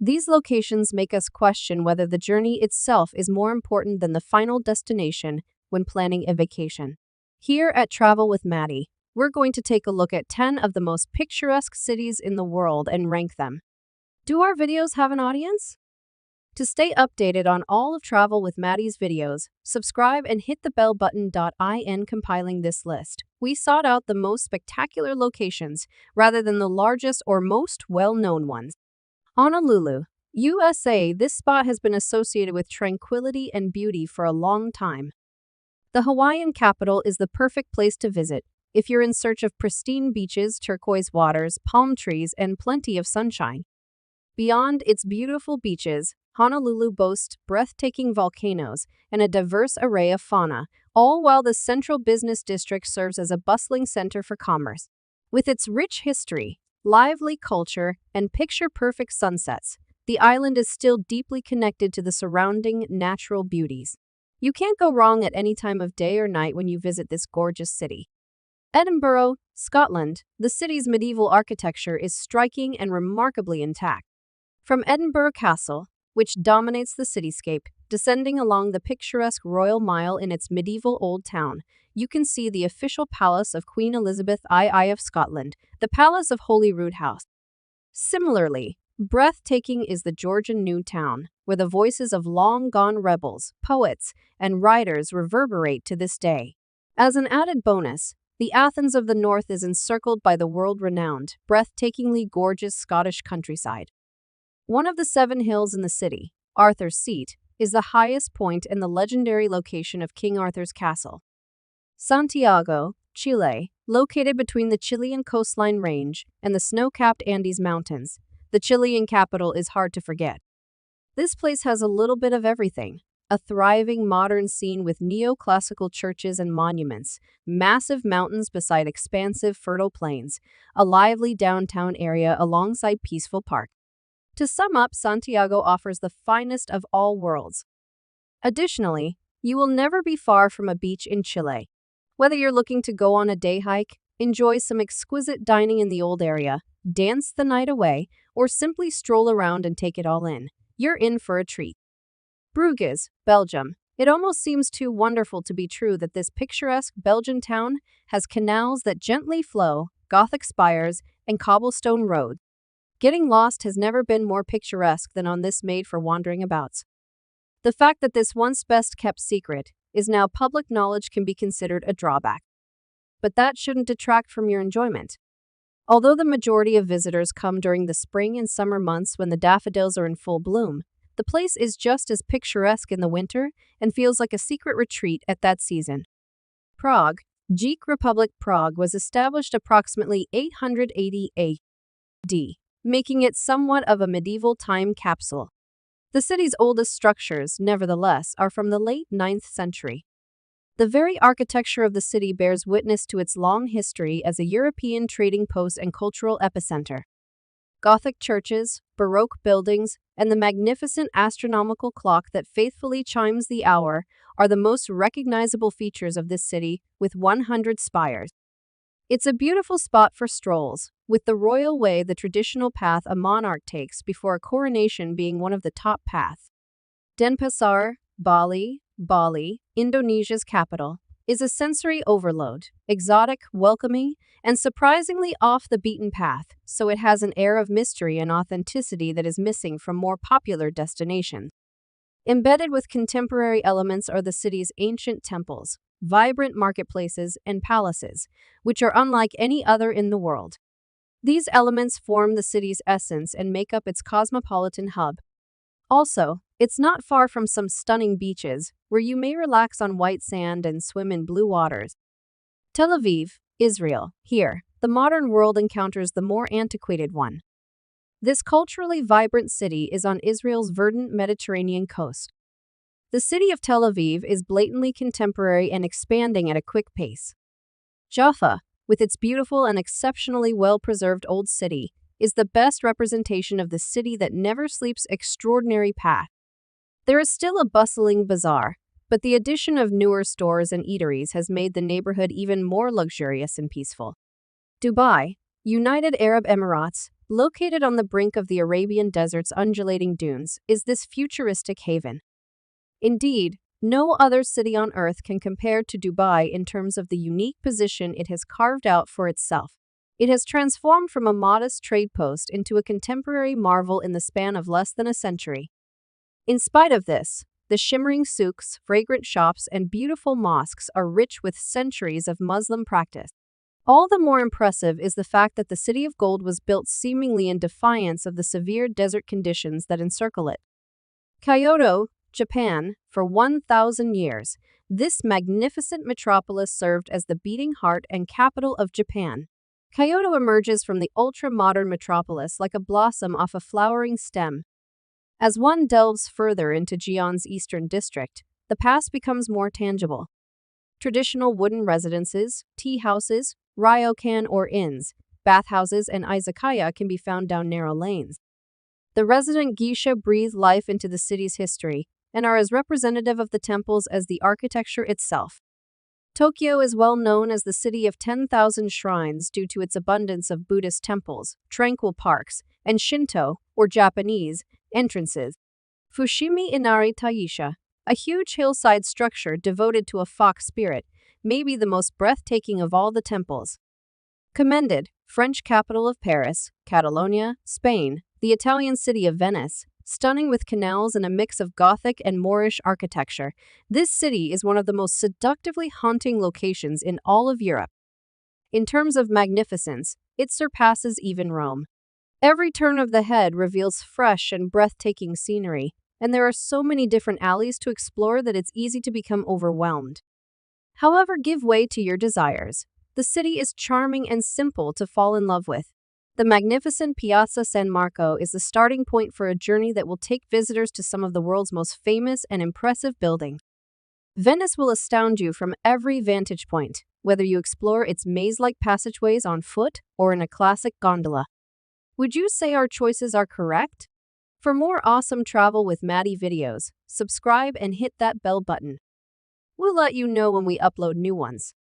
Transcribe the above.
These locations make us question whether the journey itself is more important than the final destination when planning a vacation. Here at Travel with Maddy, we're going to take a look at 10 of the most picturesque cities in the world and rank them. Do our videos have an audience? To stay updated on all of Travel with Maddy's videos, subscribe and hit the bell button. In compiling this list, we sought out the most spectacular locations rather than the largest or most well-known ones. Honolulu, USA. This spot has been associated with tranquility and beauty for a long time. The Hawaiian capital is the perfect place to visit if you're in search of pristine beaches, turquoise waters, palm trees, and plenty of sunshine. Beyond its beautiful beaches, Honolulu boasts breathtaking volcanoes and a diverse array of fauna, all while the central business district serves as a bustling center for commerce. With its rich history, lively culture, and picture-perfect sunsets, the island is still deeply connected to the surrounding natural beauties. You can't go wrong at any time of day or night when you visit this gorgeous city. Edinburgh, Scotland. The city's medieval architecture is striking and remarkably intact. From Edinburgh Castle, which dominates the cityscape, descending along the picturesque Royal Mile in its medieval old town, you can see the official palace of Queen Elizabeth II of Scotland, the Palace of Holyrood House. Similarly, breathtaking is the Georgian New Town, where the voices of long-gone rebels, poets, and writers reverberate to this day. As an added bonus, the Athens of the North is encircled by the world-renowned, breathtakingly gorgeous Scottish countryside. One of the 7 hills in the city, Arthur's Seat, is the highest point and the legendary location of King Arthur's castle. Santiago, Chile, located between the Chilean coastline range and the snow-capped Andes Mountains, the Chilean capital is hard to forget. This place has a little bit of everything. A thriving modern scene with neoclassical churches and monuments, massive mountains beside expansive fertile plains, a lively downtown area alongside peaceful parks. To sum up, Santiago offers the finest of all worlds. Additionally, you will never be far from a beach in Chile. Whether you're looking to go on a day hike, enjoy some exquisite dining in the old area, dance the night away, or simply stroll around and take it all in, you're in for a treat. Bruges, Belgium. It almost seems too wonderful to be true that this picturesque Belgian town has canals that gently flow, Gothic spires, and cobblestone roads. Getting lost has never been more picturesque than on this made-for-wandering abouts. The fact that this once best-kept secret is now public knowledge can be considered a drawback. But that shouldn't detract from your enjoyment. Although the majority of visitors come during the spring and summer months when the daffodils are in full bloom, the place is just as picturesque in the winter and feels like a secret retreat at that season. Prague, Czech Republic. Prague was established approximately 880 AD, making it somewhat of a medieval time capsule. The city's oldest structures, nevertheless, are from the late 9th century. The very architecture of the city bears witness to its long history as a European trading post and cultural epicenter. Gothic churches, Baroque buildings, and the magnificent astronomical clock that faithfully chimes the hour are the most recognizable features of this city, with 100 spires. It's a beautiful spot for strolls, with the royal way, the traditional path a monarch takes before a coronation, being one of the top paths. Denpasar, Bali, Indonesia's capital, is a sensory overload, exotic, welcoming, and surprisingly off the beaten path, so it has an air of mystery and authenticity that is missing from more popular destinations. Embedded with contemporary elements are the city's ancient temples, vibrant marketplaces, and palaces, which are unlike any other in the world. These elements form the city's essence and make up its cosmopolitan hub. Also, it's not far from some stunning beaches, where you may relax on white sand and swim in blue waters. Tel Aviv, Israel. Here, the modern world encounters the more antiquated one. This culturally vibrant city is on Israel's verdant Mediterranean coast. The city of Tel Aviv is blatantly contemporary and expanding at a quick pace. Jaffa, with its beautiful and exceptionally well-preserved old city, is the best representation of the city that never sleeps. Extraordinary path. There is still a bustling bazaar, but the addition of newer stores and eateries has made the neighborhood even more luxurious and peaceful. Dubai, United Arab Emirates. Located on the brink of the Arabian Desert's undulating dunes, is this futuristic haven. Indeed, no other city on earth can compare to Dubai in terms of the unique position it has carved out for itself. It has transformed from a modest trade post into a contemporary marvel in the span of less than a century. In spite of this, the shimmering souks, fragrant shops, and beautiful mosques are rich with centuries of Muslim practice. All the more impressive is the fact that the City of Gold was built seemingly in defiance of the severe desert conditions that encircle it. Kyoto, Japan, for 1,000 years, this magnificent metropolis served as the beating heart and capital of Japan. Kyoto emerges from the ultra-modern metropolis like a blossom off a flowering stem. As one delves further into Gian's eastern district, the past becomes more tangible. Traditional wooden residences, tea houses, ryokan or inns, bathhouses, and izakaya can be found down narrow lanes. The resident geisha breathe life into the city's history and are as representative of the temples as the architecture itself. Tokyo is well known as the city of 10,000 shrines due to its abundance of Buddhist temples, tranquil parks, and Shinto, or Japanese, entrances. Fushimi Inari Taisha, a huge hillside structure devoted to a fox spirit, may be the most breathtaking of all the temples. Commended, French capital of Paris, Catalonia, Spain, the Italian city of Venice, stunning with canals and a mix of Gothic and Moorish architecture, this city is one of the most seductively haunting locations in all of Europe. In terms of magnificence, it surpasses even Rome. Every turn of the head reveals fresh and breathtaking scenery, and there are so many different alleys to explore that it's easy to become overwhelmed. However, give way to your desires. The city is charming and simple to fall in love with. The magnificent Piazza San Marco is the starting point for a journey that will take visitors to some of the world's most famous and impressive buildings. Venice will astound you from every vantage point, whether you explore its maze-like passageways on foot or in a classic gondola. Would you say our choices are correct? For more awesome travel with Maddy videos, subscribe and hit that bell button. We'll let you know when we upload new ones.